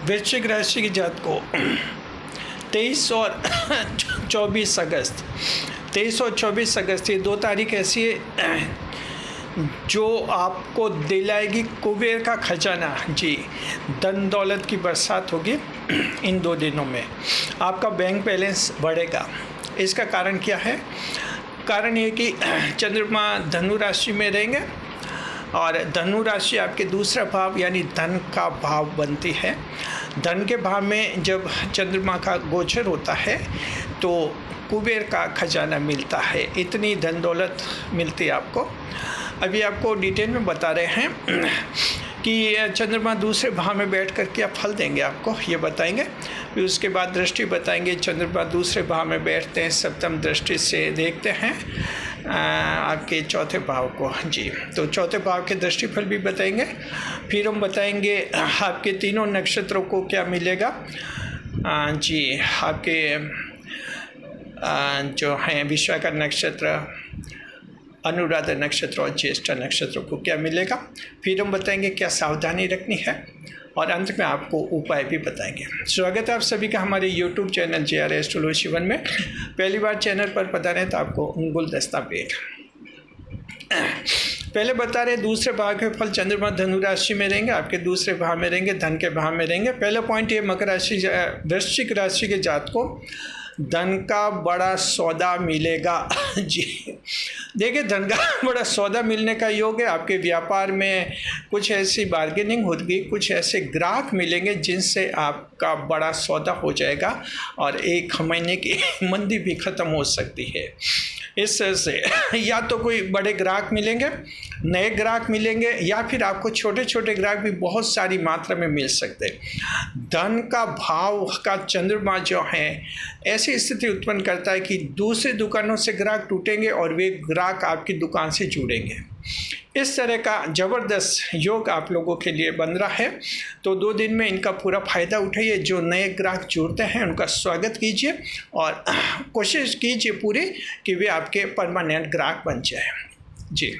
वृश्चिक राशि की जात को 23 और 24 अगस्त 23 और 24 अगस्त ये 2 तारीख ऐसी है जो आपको दिलाएगी कुबेर का खजाना। जी, धन दौलत की बरसात होगी इन 2 दिनों में। आपका बैंक बैलेंस बढ़ेगा। इसका कारण क्या है? कारण ये कि चंद्रमा धनु राशि में रहेंगे और धनु राशि आपके दूसरा भाव यानी धन का भाव बनती है। धन के भाव में जब चंद्रमा का गोचर होता है तो कुबेर का खजाना मिलता है। इतनी धन दौलत मिलती है आपको। अभी आपको डिटेल में बता रहे हैं कि चंद्रमा दूसरे भाव में बैठ कर क्या फल देंगे आपको, ये बताएंगे। फिर उसके बाद दृष्टि बताएंगे। चंद्रमा दूसरे भाव में बैठते हैं, सप्तम दृष्टि से देखते हैं आपके चौथे भाव को। जी, तो चौथे भाव के दृष्टिफल भी बताएंगे। फिर हम बताएंगे आपके तीनों नक्षत्रों को क्या मिलेगा। जी, आपके जो हैं विशाखा नक्षत्र, अनुराधा नक्षत्र और ज्येष्ठा नक्षत्र को क्या मिलेगा। फिर हम बताएंगे क्या सावधानी रखनी है और अंत में आपको उपाय भी बताएंगे। स्वागत है आप सभी का हमारे YouTube चैनल JR एस्ट्रोलॉजी 1 में। पहली बार चैनल पर पधारें तो आपको गुलदस्ता भेंट। पहले बता रहे दूसरे भाव के फल। चंद्रमा धनु राशि में रहेंगे, आपके दूसरे भाव में रहेंगे, धन के भाव में रहेंगे। पहला पॉइंट ये मकर राशि वृश्चिक राशि के जात को धन का बड़ा सौदा मिलेगा। जी, देखिए धन का बड़ा सौदा मिलने का योग है। आपके व्यापार में कुछ ऐसी बार्गेनिंग होगी, कुछ ऐसे ग्राहक मिलेंगे जिनसे आपका बड़ा सौदा हो जाएगा और 1 महीने की मंदी भी ख़त्म हो सकती है। इस तरह से या तो कोई बड़े ग्राहक मिलेंगे, नए ग्राहक मिलेंगे, या फिर आपको छोटे छोटे ग्राहक भी बहुत सारी मात्रा में मिल सकते हैं। धन का भाव का चंद्रमा जो है ऐसी स्थिति उत्पन्न करता है कि दूसरी दुकानों से ग्राहक टूटेंगे और वे ग्राहक आपकी दुकान से जुड़ेंगे। इस तरह का ज़बरदस्त योग आप लोगों के लिए बन रहा है। तो 2 दिन में इनका पूरा फ़ायदा उठाइए। जो नए ग्राहक जुड़ते हैं उनका स्वागत कीजिए और कोशिश कीजिए पूरी कि वे आपके परमानेंट ग्राहक बन जाए। जी,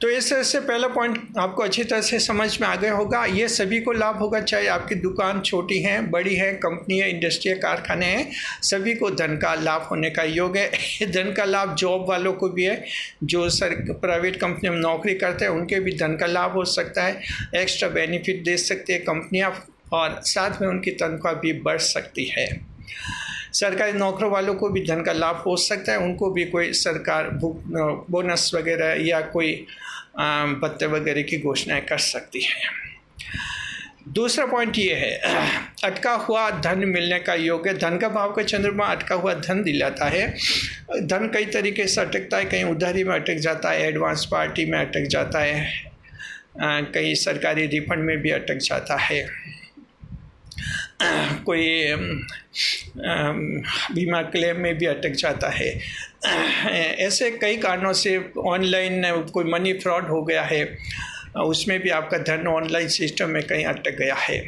तो इस तरह से पहला पॉइंट आपको अच्छी तरह से समझ में आ गया होगा। ये सभी को लाभ होगा, चाहे आपकी दुकान छोटी है, बड़ी है, कंपनी है, इंडस्ट्री है, कारखाने हैं, सभी को धन का लाभ होने का योग है। धन का लाभ जॉब वालों को भी है, जो प्राइवेट कंपनी में नौकरी करते हैं उनके भी धन का लाभ हो सकता है। एक्स्ट्रा बेनिफिट दे सकती है कंपनियाँ और साथ में उनकी तनख्वाह भी बढ़ सकती है। सरकारी नौकरों वालों को भी धन का लाभ हो सकता है, उनको भी कोई सरकार बोनस वगैरह या कोई भत्ते वगैरह की घोषणाएं कर सकती है। दूसरा पॉइंट ये है अटका हुआ धन मिलने का योग है। धन का भाव का चंद्रमा अटका हुआ धन दिलाता है। धन कई तरीके से अटकता है, कहीं उधारी में अटक जाता है, एडवांस पार्टी में अटक जाता है, कहीं सरकारी रिफंड में भी अटक जाता है, कोई बीमा क्लेम में भी अटक जाता है। ऐसे कई कारणों से ऑनलाइन कोई मनी फ्रॉड हो गया है, उसमें भी आपका धन ऑनलाइन सिस्टम में कहीं अटक गया है।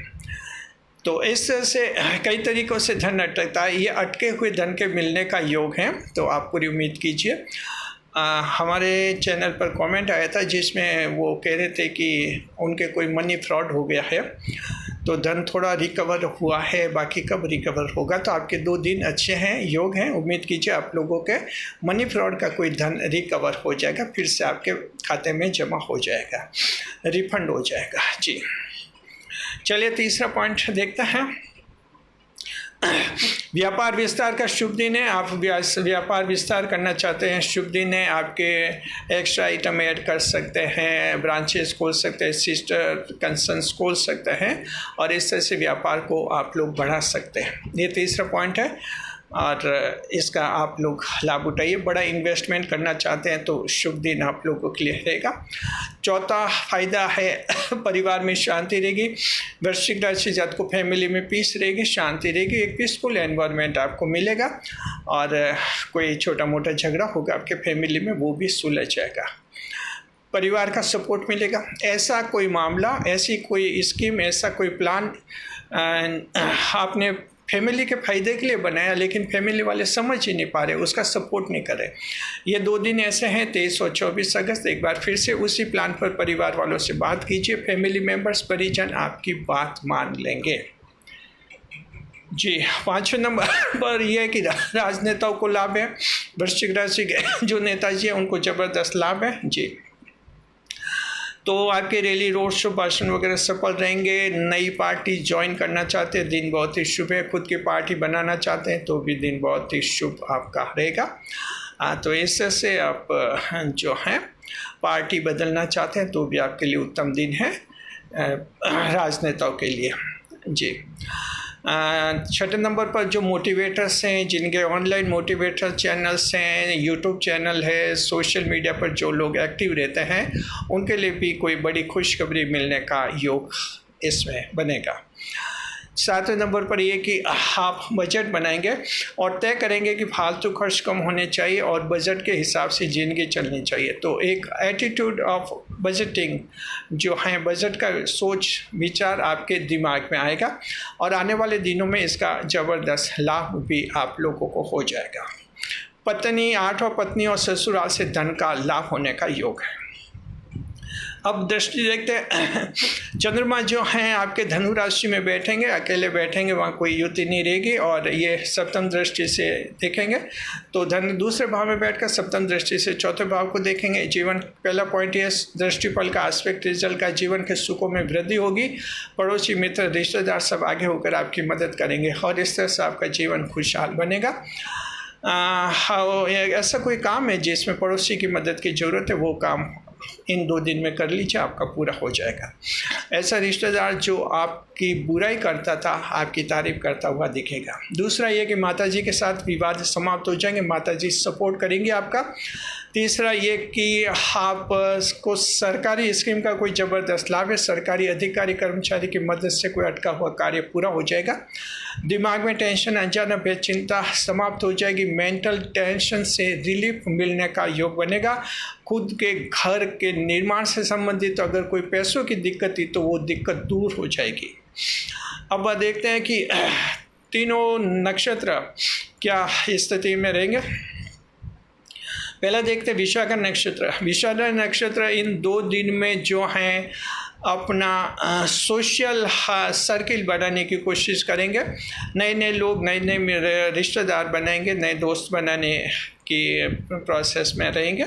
तो इस तरह से कई तरीक़ों से धन अटकता है। ये अटके हुए धन के मिलने का योग है, तो आप पूरी उम्मीद कीजिए। हमारे चैनल पर कमेंट आया था जिसमें वो कह रहे थे कि उनके कोई मनी फ्रॉड हो गया है, तो धन थोड़ा रिकवर हुआ है, बाकी कब रिकवर होगा। तो आपके 2 दिन अच्छे हैं, योग हैं। उम्मीद कीजिए आप लोगों के मनी फ्रॉड का कोई धन रिकवर हो जाएगा, फिर से आपके खाते में जमा हो जाएगा, रिफंड हो जाएगा। जी, चलिए तीसरा पॉइंट देखते हैं। व्यापार विस्तार का शुभ दिन है। आप व्यापार विस्तार करना चाहते हैं, शुभ दिन है। आपके एक्स्ट्रा आइटम ऐड कर सकते हैं, ब्रांचेस खोल सकते हैं, सिस्टर कंसर्न्स खोल सकते हैं और इस तरह से व्यापार को आप लोग बढ़ा सकते हैं। ये तीसरा पॉइंट है और इसका आप लोग लाभ उठाइए। बड़ा इन्वेस्टमेंट करना चाहते हैं तो शुभ दिन आप लोगों के लिए रहेगा। चौथा फ़ायदा है परिवार में शांति रहेगी। वृश्चिक राशि जात को फैमिली में पीस रहेगी, शांति रहेगी, एक पीसफुल एनवायरनमेंट आपको मिलेगा और कोई छोटा मोटा झगड़ा होगा आपके फैमिली में वो भी सुलझ जाएगा। परिवार का सपोर्ट मिलेगा। ऐसा कोई मामला, ऐसी कोई स्कीम, ऐसा कोई प्लान आपने फैमिली के फ़ायदे के लिए बनाया, लेकिन फैमिली वाले समझ ही नहीं पा रहे, उसका सपोर्ट नहीं कर रहे। ये 2 दिन ऐसे हैं 23 और 24 अगस्त। एक बार फिर से उसी प्लान पर परिवार वालों से बात कीजिए, फैमिली मेम्बर्स परिजन आपकी बात मान लेंगे। जी, 5वें नंबर पर यह है कि राजनेताओं को लाभ है। वृश्चिक राशि के जो नेताजी हैं उनको ज़बरदस्त लाभ है। जी, तो आपके रैली, रोड शो, भाषण वगैरह सफल रहेंगे। नई पार्टी ज्वाइन करना चाहते हैं, दिन बहुत ही शुभ है। खुद की पार्टी बनाना चाहते हैं तो भी दिन बहुत ही शुभ आपका रहेगा। तो इससे से आप जो हैं पार्टी बदलना चाहते हैं तो भी आपके लिए उत्तम दिन है राजनेताओं के लिए। जी, 6ठे नंबर पर जो मोटिवेटर्स हैं, जिनके ऑनलाइन मोटिवेटर चैनल्स हैं, यूट्यूब चैनल है, सोशल मीडिया पर जो लोग एक्टिव रहते हैं, उनके लिए भी कोई बड़ी खुशखबरी मिलने का योग इसमें बनेगा। 7वें नंबर पर ये कि आप बजट बनाएंगे और तय करेंगे कि फालतू खर्च कम होने चाहिए और बजट के हिसाब से ज़िंदगी चलनी चाहिए। तो एक एटीट्यूड ऑफ बजटिंग जो है, बजट का सोच विचार आपके दिमाग में आएगा और आने वाले दिनों में इसका ज़बरदस्त लाभ भी आप लोगों को हो जाएगा। पत्नी, 8वां पत्नी और ससुराल से धन का लाभ होने का योग है। अब दृष्टि देखते हैं, चंद्रमा जो हैं आपके धनु राशि में बैठेंगे, अकेले बैठेंगे, वहाँ कोई युति नहीं रहेगी और ये सप्तम दृष्टि से देखेंगे। तो धन दूसरे भाव में बैठकर सप्तम दृष्टि से चौथे भाव को देखेंगे। जीवन, पहला पॉइंट ये दृष्टिफल का एस्पेक्ट रिजल्ट का, जीवन के सुखों में वृद्धि होगी। पड़ोसी, मित्र, रिश्तेदार सब आगे होकर आपकी मदद करेंगे और इस तरह से आपका जीवन खुशहाल बनेगा। ऐसा कोई काम है जिसमें पड़ोसी की मदद की ज़रूरत है, वो काम इन 2 दिन में कर लीजिए, आपका पूरा हो जाएगा। ऐसा रिश्तेदार जो आपकी बुराई करता था, आपकी तारीफ करता हुआ दिखेगा। दूसरा ये कि माताजी के साथ विवाद समाप्त हो जाएंगे, माताजी सपोर्ट करेंगे आपका। तीसरा ये कि आपको सरकारी स्कीम का कोई ज़बरदस्त लाभ है, सरकारी अधिकारी कर्मचारी की मदद से कोई अटका हुआ कार्य पूरा हो जाएगा। दिमाग में टेंशन, अनजान चिंता समाप्त हो जाएगी। मेंटल टेंशन से रिलीफ मिलने का योग बनेगा। खुद के घर के निर्माण से संबंधित अगर कोई पैसों की दिक्कत थी तो वो दिक्कत दूर हो जाएगी। अब देखते हैं कि तीनों नक्षत्र क्या स्थिति में रहेंगे। पहला देखते हैं विशाखा नक्षत्र। विशाखा नक्षत्र इन 2 दिन में जो हैं अपना सोशल सर्किल बनाने की कोशिश करेंगे। नए नए लोग, नए नए रिश्तेदार बनाएंगे, नए दोस्त बनाने की प्रोसेस में रहेंगे।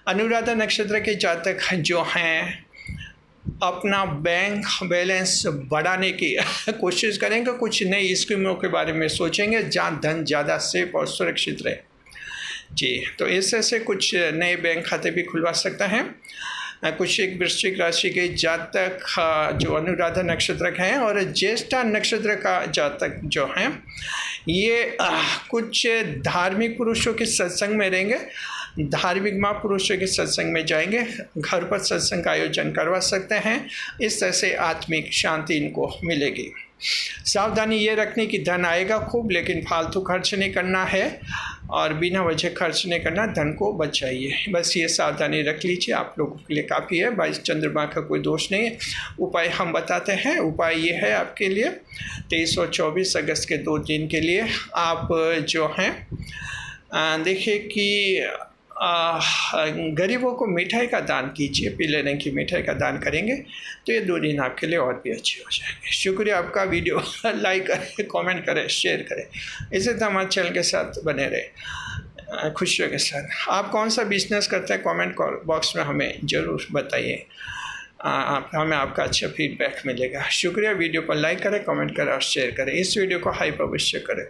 अनुराधा नक्षत्र के जातक जो हैं अपना बैंक बैलेंस बढ़ाने की कोशिश करेंगे, कुछ नई स्कीमों के बारे में सोचेंगे जहाँ धन ज़्यादा सेफ और सुरक्षित रहे। जी, तो इससे से कुछ नए बैंक खाते भी खुलवा सकता है। कुछ एक वृश्चिक राशि के जातक जो अनुराधा नक्षत्र के हैं और ज्येष्ठा नक्षत्र का जातक जो हैं ये कुछ धार्मिक पुरुषों के सत्संग में रहेंगे, धार्मिक महापुरुषों के सत्संग में जाएंगे, घर पर सत्संग का आयोजन करवा सकते हैं। इस तरह से आत्मिक शांति इनको मिलेगी। सावधानी ये रखनी कि धन आएगा खूब, लेकिन फालतू खर्च नहीं करना है और बिना वजह खर्च नहीं करना, धन को बचाइए। बस ये सावधानी रख लीजिए, आप लोगों के लिए काफ़ी है। 22 चंद्रमा का कोई दोष नहीं है। उपाय हम बताते हैं। उपाय ये है आपके लिए 23 और 24 अगस्त के 2 दिन के लिए आप जो हैं देखिए कि गरीबों को मिठाई का दान कीजिए। पीले रंग की मिठाई का दान करेंगे तो ये 2 दिन आपके लिए और भी अच्छे हो जाएंगे। शुक्रिया आपका। वीडियो लाइक करें, कमेंट करें, शेयर करें। इसी तरह हमारे चैनल के साथ बने रहे खुशियों के साथ। आप कौन सा बिजनेस करते हैं कमेंट बॉक्स में हमें ज़रूर बताइए, हमें आपका अच्छा फीडबैक मिलेगा। शुक्रिया। वीडियो पर लाइक करें, कमेंट करें और शेयर करें। इस वीडियो को हाइप अवश्य करें।